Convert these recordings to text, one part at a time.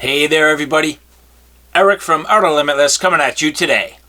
Hey there everybody, Eric from Outer Limitless coming at you today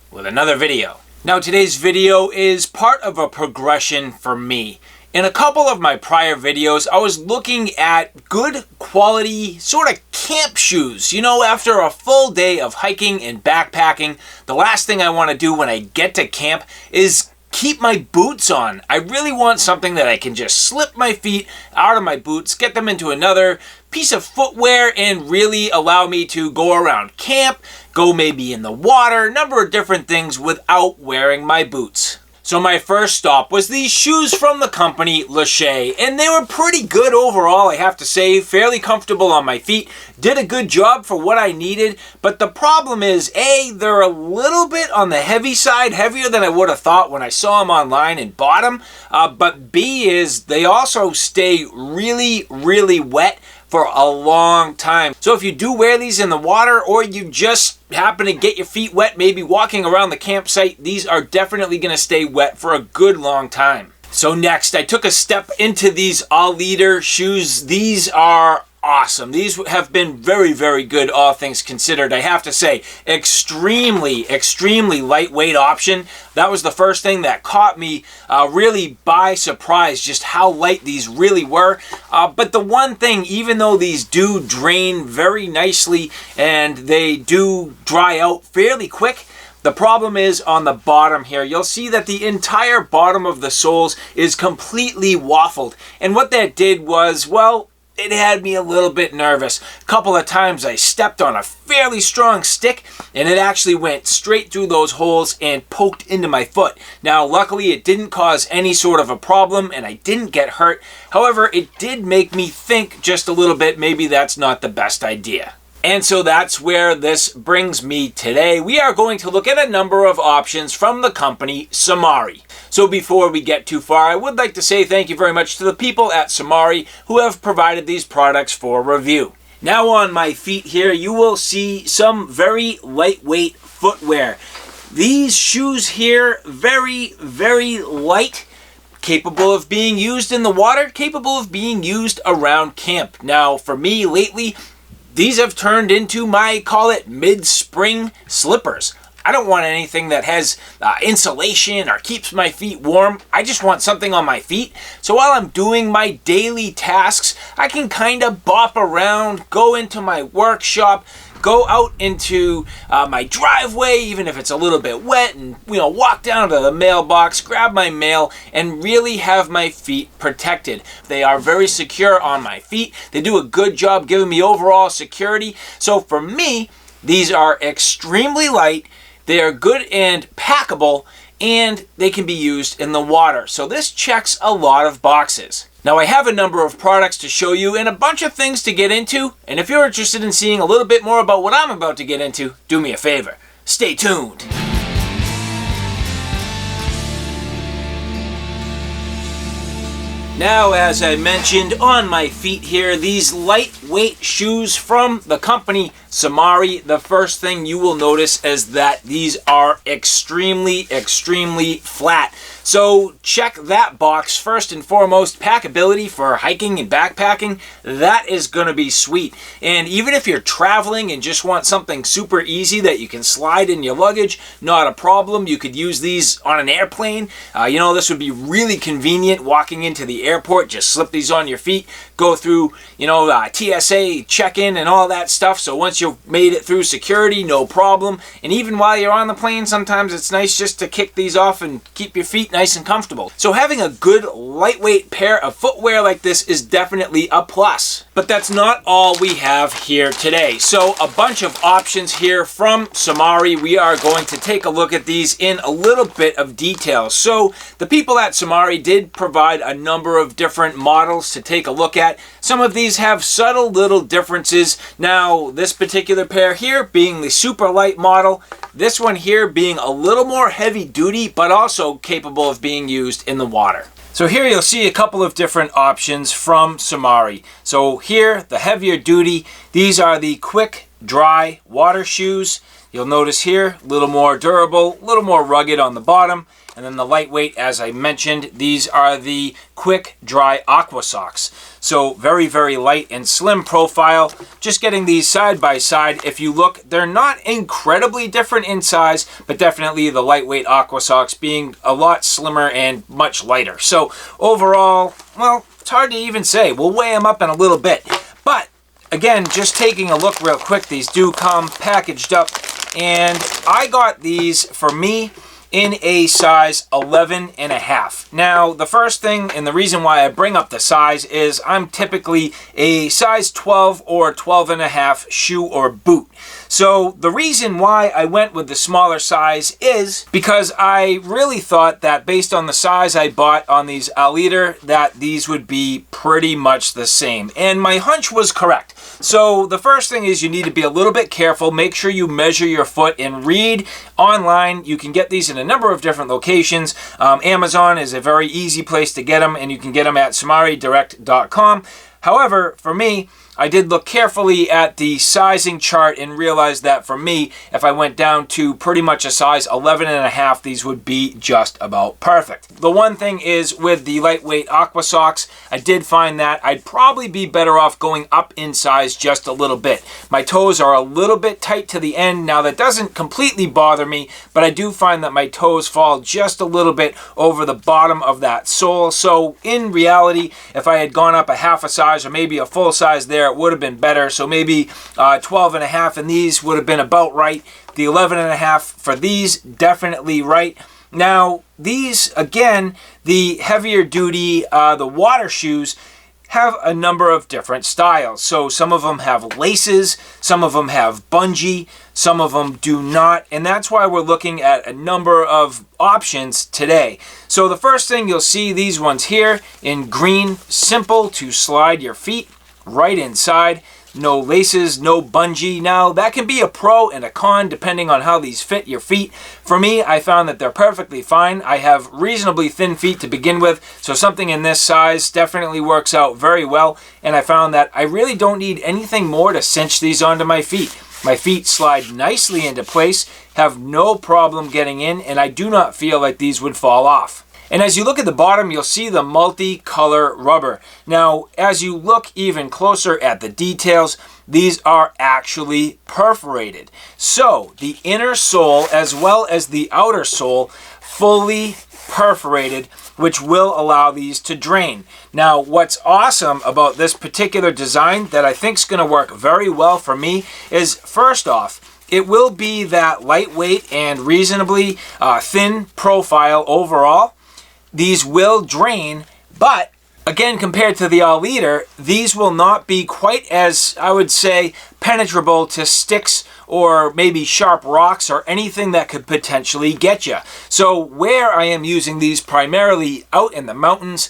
with another video. Now today's video is part of a progression for me. In a couple of my prior videos, I was looking at good quality sort of camp shoes. You know, after a full day of hiking and backpacking, the last thing I want to do when I get to camp is keep my boots on. I really want something that I can just slip my feet out of my boots, get them into another piece of footwear, and really allow me to go around camp, go maybe in the water, a number of different things without wearing my boots. So my first stop was these shoes from the company Lachey, and they were pretty good overall, I have to say, fairly comfortable on my feet, did a good job for what I needed, but the problem is, A, they're a little bit on the heavy side, heavier than I would have thought when I saw them online and bought them, but B is they also stay really, really wet for a long time. So if you do wear these in the water, or you just happen to get your feet wet, maybe walking around the campsite, these are definitely gonna stay wet for a good long time. So next, I took a step into these all-leader shoes. These are awesome. These have been very, very good, all things considered. I have to say, extremely, extremely lightweight option. That was the first thing that caught me really by surprise, just how light these really were. But the one thing, even though these do drain very nicely and they do dry out fairly quick, the problem is on the bottom here. You'll see that the entire bottom of the soles is completely waffled. And what that did was, well, it had me a little bit nervous. A couple of times I stepped on a fairly strong stick and it actually went straight through those holes and poked into my foot. Now luckily it didn't cause any sort of a problem and I didn't get hurt. However, it did make me think just a little bit, maybe that's not the best idea. And so that's where this brings me today. We are going to look at a number of options from the company Simari. So before we get too far, I would like to say thank you very much to the people at Simari who have provided these products for review. Now on my feet here, you will see some very lightweight footwear. These shoes here, very, very light, capable of being used in the water, capable of being used around camp. Now for me lately, these have turned into my, call it, mid-spring slippers. I don't want anything that has insulation or keeps my feet warm. I just want something on my feet. So while I'm doing my daily tasks, I can kind of bop around, go into my workshop, go out into my driveway, even if it's a little bit wet, and walk down to the mailbox, grab my mail, and really have my feet protected. They are very secure on my feet. They do a good job giving me overall security. So for me, these are extremely light. They are good and packable, and they can be used in the water. So this checks a lot of boxes. Now I have a number of products to show you and a bunch of things to get into, and if you're interested in seeing a little bit more about what I'm about to get into, do me a favor. Stay tuned. Now, as I mentioned, on my feet here, these lightweight shoes from the company Simari. The first thing you will notice is that these are extremely, extremely flat. So check that box first and foremost. Packability for hiking and backpacking, that is going to be sweet. And even if you're traveling and just want something super easy that you can slide in your luggage, not a problem. You could use these on an airplane. This would be really convenient walking into the airport. Just slip these on your feet, go through, TSA check-in and all that stuff. So once you've made it through security, no problem. And even while you're on the plane, sometimes it's nice just to kick these off and keep your feet nice and comfortable. So having a good lightweight pair of footwear like this is definitely a plus. But that's not all we have here today. So a bunch of options here from Simari. We are going to take a look at these in a little bit of detail. So the people at Simari did provide a number of different models to take a look at. Some of these have subtle little differences. Now this particular pair here being the super light model, this one here being a little more heavy duty but also capable of being used in the water. So here you'll see a couple of different options from Simari. So here, the heavier duty, these are the quick dry water shoes. You'll notice here, a little more durable, a little more rugged on the bottom. And then the lightweight, as I mentioned, these are the quick dry aqua socks. So very, very light and slim profile. Just getting these side by side. If you look, they're not incredibly different in size, but definitely the lightweight aqua socks being a lot slimmer and much lighter. So overall, well, it's hard to even say. We'll weigh them up in a little bit. But again, just taking a look real quick, these do come packaged up. And I got these for me in a size 11.5. Now, the first thing and the reason why I bring up the size is I'm typically a size 12 or 12.5 shoe or boot. So the reason why I went with the smaller size is because I really thought that based on the size I bought on these OUTER, that these would be pretty much the same. And my hunch was correct. So the first thing is you need to be a little bit careful. Make sure you measure your foot and read online. You can get these in a number of different locations. Amazon is a very easy place to get them, and you can get them at simaridirect.com. However, for me, I did look carefully at the sizing chart and realized that for me, if I went down to pretty much a size 11.5, these would be just about perfect. The one thing is with the lightweight aqua socks, I did find that I'd probably be better off going up in size just a little bit. My toes are a little bit tight to the end. Now that doesn't completely bother me, but I do find that my toes fall just a little bit over the bottom of that sole. So in reality, if I had gone up a half a size or maybe a full size there, it would have been better. So maybe 12.5 and these would have been about right. The 11.5 for these, definitely right. Now these, again, the heavier duty, the water shoes have a number of different styles. So some of them have laces, some of them have bungee, some of them do not. And that's why we're looking at a number of options today. So the first thing you'll see these ones here in green, simple to slide your feet right inside. No laces, no bungee. Now that can be a pro and a con depending on how these fit your feet. For me, I found that they're perfectly fine. I have reasonably thin feet to begin with, so something in this size definitely works out very well. And I found that I really don't need anything more to cinch these onto my feet. My feet slide nicely into place, have no problem getting in, and I do not feel like these would fall off. And as you look at the bottom, you'll see the multi-color rubber. Now, as you look even closer at the details, these are actually perforated. So the inner sole as well as the outer sole fully perforated, which will allow these to drain. Now, what's awesome about this particular design that I think is going to work very well for me is, first off, it will be that lightweight and reasonably thin profile overall. These will drain, but again, compared to the OUTER, these will not be quite as, I would say, penetrable to sticks or maybe sharp rocks or anything that could potentially get you. So where I am using these primarily out in the mountains,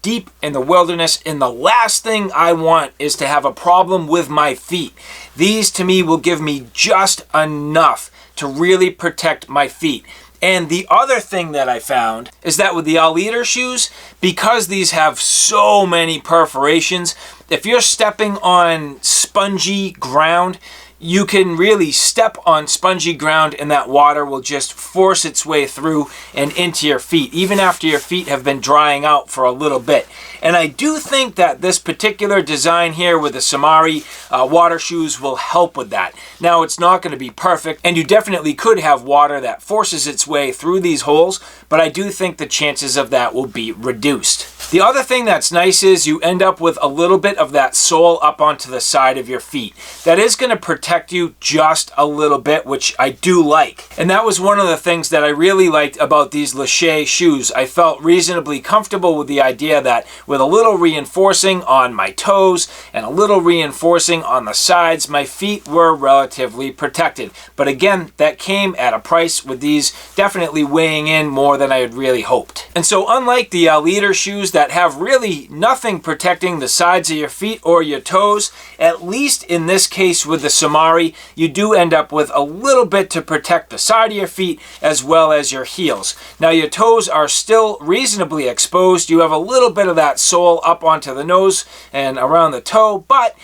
deep in the wilderness, and the last thing I want is to have a problem with my feet. These to me will give me just enough to really protect my feet. And the other thing that I found is that with the OUTER shoes, because these have so many perforations, if you're stepping on spongy ground, you can really step on spongy ground and that water will just force its way through and into your feet, even after your feet have been drying out for a little bit. And I do think that this particular design here with the Simari water shoes will help with that. Now, it's not going to be perfect, and you definitely could have water that forces its way through these holes, but I do think the chances of that will be reduced. The other thing that's nice is you end up with a little bit of that sole up onto the side of your feet. That is going to protect you just a little bit, which I do like. And that was one of the things that I really liked about these Lachey shoes. I felt reasonably comfortable with the idea that with a little reinforcing on my toes and a little reinforcing on the sides, my feet were relatively protected. But again, that came at a price with these definitely weighing in more than I had really hoped. And so unlike the OUTER shoes that have really nothing protecting the sides of your feet or your toes, at least in this case with the Simari Simari, you do end up with a little bit to protect the side of your feet as well as your heels. Now your toes are still reasonably exposed. You have a little bit of that sole up onto the nose and around the toe, but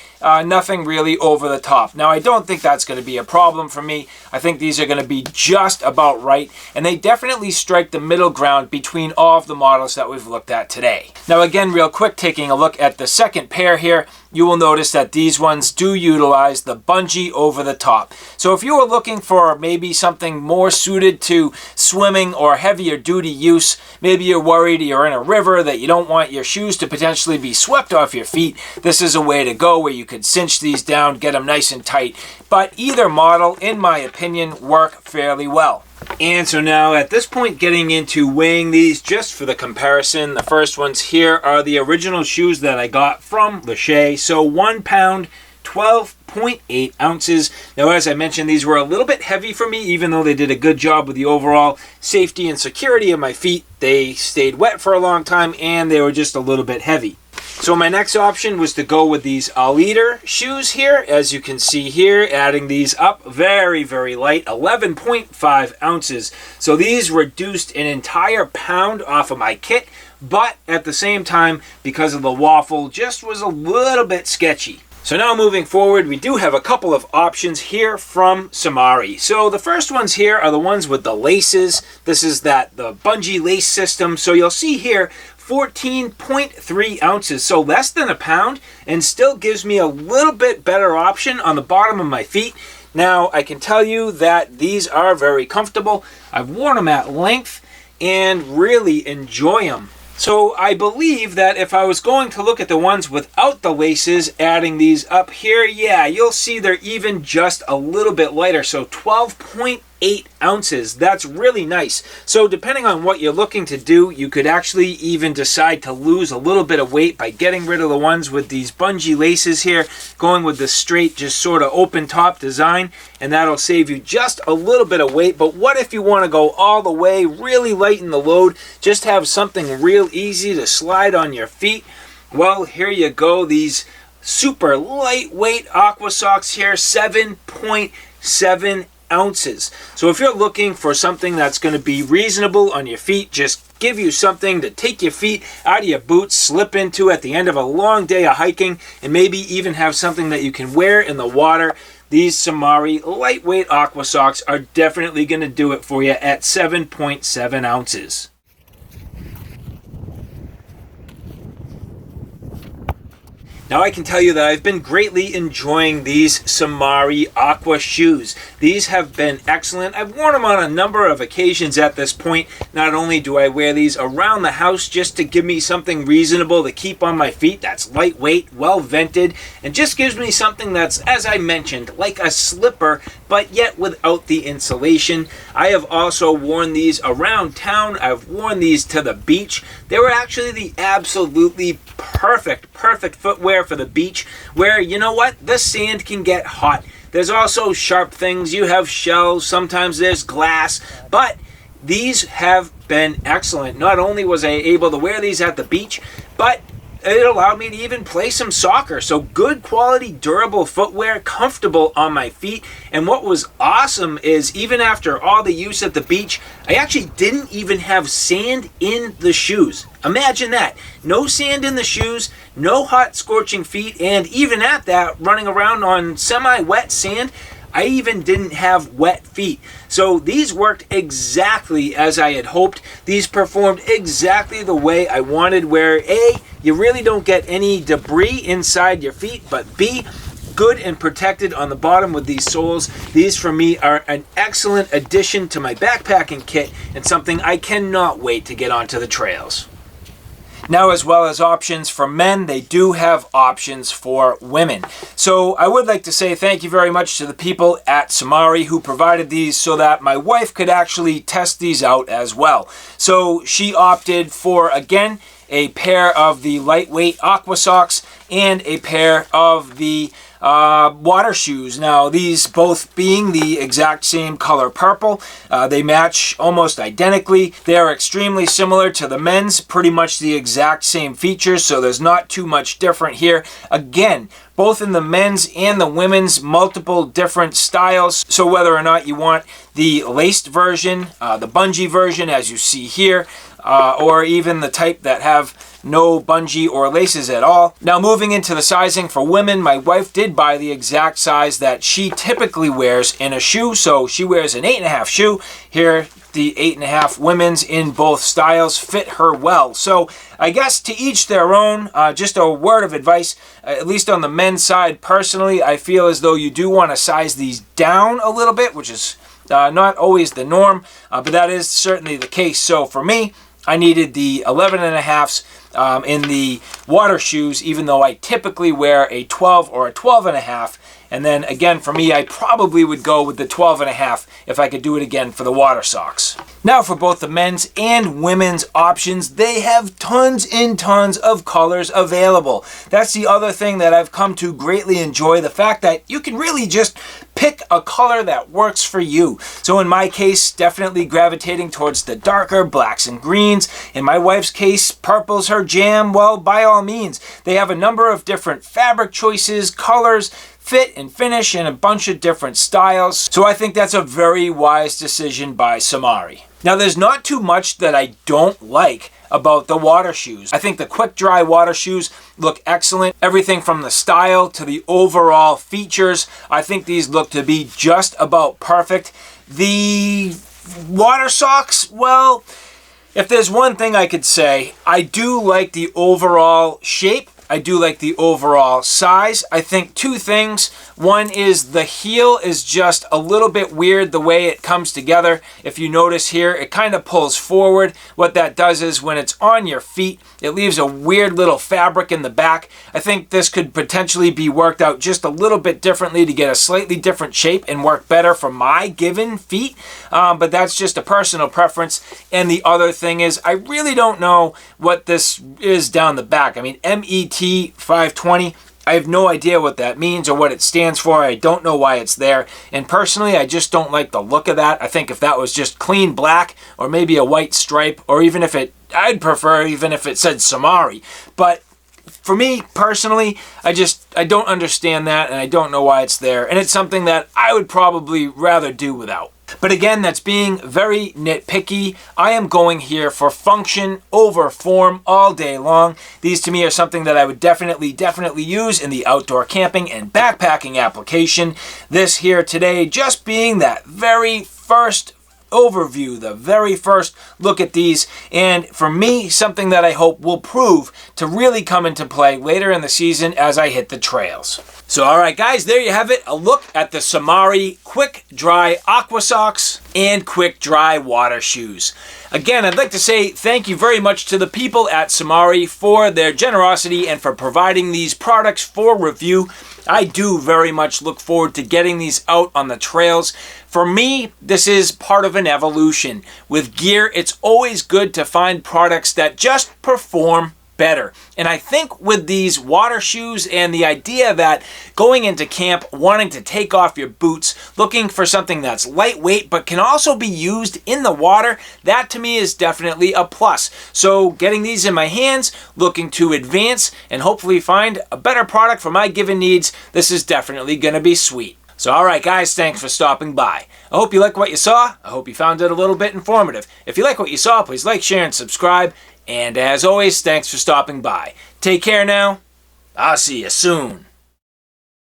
nothing really over the top. Now I don't think that's going to be a problem for me. I think these are going to be just about right, and they definitely strike the middle ground between all of the models that we've looked at today. Now again, real quick, taking a look at the second pair here, you will notice that these ones do utilize the bungee over the top. So if you were looking for maybe something more suited to swimming or heavier duty use, maybe you're worried you're in a river that you don't want your shoes to potentially be swept off your feet, this is a way to go where you could cinch these down, get them nice and tight. But either model, in my opinion, work fairly well. And so now at this point, getting into weighing these just for the comparison, the first ones here are the original shoes that I got from Lachey. So 1 pound, 12.8 ounces. Now, as I mentioned, these were a little bit heavy for me, even though they did a good job with the overall safety and security of my feet. They stayed wet for a long time and they were just a little bit heavy. So my next option was to go with these OUTER shoes here. As you can see here, adding these up, very, very light, 11.5 ounces. So these reduced an entire pound off of my kit, but at the same time, because of the waffle, just was a little bit sketchy. So now moving forward, we do have a couple of options here from Simari. So the first ones here are the ones with the laces. This is the bungee lace system. So you'll see here, 14.3 ounces, so less than a pound, and still gives me a little bit better option on the bottom of my feet. Now, I can tell you that these are very comfortable. I've worn them at length and really enjoy them. So I believe that if I was going to look at the ones without the laces, adding these up here, yeah, you'll see they're even just a little bit lighter. So 12.8 ounces. That's really nice. So depending on what you're looking to do, you could actually even decide to lose a little bit of weight by getting rid of the ones with these bungee laces here, going with the straight, just sort of open top design, and that'll save you just a little bit of weight. But what if you want to go all the way, really lighten the load, just have something real easy to slide on your feet? Well, here you go. These super lightweight aqua socks here, 7.7 ounces. So if you're looking for something that's going to be reasonable on your feet, just give you something to take your feet out of your boots, slip into at the end of a long day of hiking, and maybe even have something that you can wear in the water, these Simari lightweight aqua socks are definitely going to do it for you at 7.7 ounces. Now I can tell you that I've been greatly enjoying these Simari Aqua shoes. These have been excellent. I've worn them on a number of occasions at this point. Not only do I wear these around the house just to give me something reasonable to keep on my feet that's lightweight, well vented, and just gives me something that's, as I mentioned, like a slipper, but yet without the insulation. I have also worn these around town. I've worn these to the beach. They were actually the absolutely perfect footwear for the beach, where, you know what, the sand can get hot. There's also sharp things. You have shells, sometimes there's glass, but these have been excellent. Not only was I able to wear these at the beach, but it allowed me to even play some soccer. So good quality, durable footwear, comfortable on my feet. And what was awesome is even after all the use at the beach, I actually didn't even have sand in the shoes. Imagine that. No sand in the shoes, no hot scorching feet, and even at that, running around on semi-wet sand, I even didn't have wet feet. So these worked exactly as I had hoped. These performed exactly the way I wanted, where A, you really don't get any debris inside your feet, but B, good and protected on the bottom with these soles. These for me are an excellent addition to my backpacking kit and something I cannot wait to get onto the trails. Now, as well as options for men, they do have options for women. So I would like to say thank you very much to the people at Simari who provided these so that my wife could actually test these out as well. So she opted for, again, a pair of the lightweight aqua socks and a pair of the water shoes. Now, these both being the exact same color purple, they match almost identically. They are extremely similar to the men's, pretty much the exact same features, so there's not too much different here. Again, both in the men's and the women's, multiple different styles. So whether or not you want the laced version, the bungee version as you see here, or even the type that have no bungee or laces at all. Now moving into the sizing for women, my wife did buy the exact size that she typically wears in a shoe. So she wears an 8.5 shoe. Here, the 8.5 women's in both styles fit her well. So I guess to each their own. Just a word of advice, at least on the men's side, personally, I feel as though you do want to size these down a little bit, which is not always the norm, but that is certainly the case. So for me, I needed the 11.5s in the water shoes, even though I typically wear a 12 or a 12.5. And then again, for me, I probably would go with the 12.5 if I could do it again for the water socks. Now for both the men's and women's options, they have tons and tons of colors available. That's the other thing that I've come to greatly enjoy, the fact that you can really just pick a color that works for you. So in my case, definitely gravitating towards the darker blacks and greens. In my wife's case, purple's her jam. Well, by all means, they have a number of different fabric choices, colors, fit and finish, and a bunch of different styles. So I think that's a very wise decision by Simari. Now there's not too much that I don't like about the water shoes. I think the quick dry water shoes look excellent. Everything from the style to the overall features, I think these look to be just about perfect. The water socks, well, if there's one thing I could say, I do like the overall shape. I do like the overall size. I think two things. One is the heel is just a little bit weird the way it comes together. If you notice here, it kind of pulls forward. What that does is when it's on your feet, it leaves a weird little fabric in the back. I think this could potentially be worked out just a little bit differently to get a slightly different shape and work better for my given feet. But that's just a personal preference. And the other thing is, I really don't know what this is down the back. I mean, MET 520. I have no idea what that means or what it stands for. I don't know why it's there. And personally, I just don't like the look of that. I think if that was just clean black or maybe a white stripe, or even if it, I'd prefer even if it said Simari. But for me personally, I don't understand that, and I don't know why it's there. And it's something that I would probably rather do without. But again, that's being very nitpicky. I am going here for function over form all day long. These to me are something that I would definitely use in the outdoor camping and backpacking application. This here today just being that very first overview, the very first look at these, and for me, something that I hope will prove to really come into play later in the season as I hit the trails. So alright guys, there you have it, a look at the Simari Quick Dry Aqua Socks and Quick Dry Water Shoes. Again, I'd like to say thank you very much to the people at Simari for their generosity and for providing these products for review. I do very much look forward to getting these out on the trails. For me, this is part of an evolution. With gear, it's always good to find products that just perform better. And I think with these water shoes and the idea that going into camp, wanting to take off your boots, looking for something that's lightweight but can also be used in the water, that to me is definitely a plus. So getting these in my hands, looking to advance and hopefully find a better product for my given needs, this is definitely going to be sweet. So alright guys, thanks for stopping by. I hope you like what you saw. I hope you found it a little bit informative. If you like what you saw, please like, share, and subscribe. And as always, thanks for stopping by. Take care now. I'll see you soon.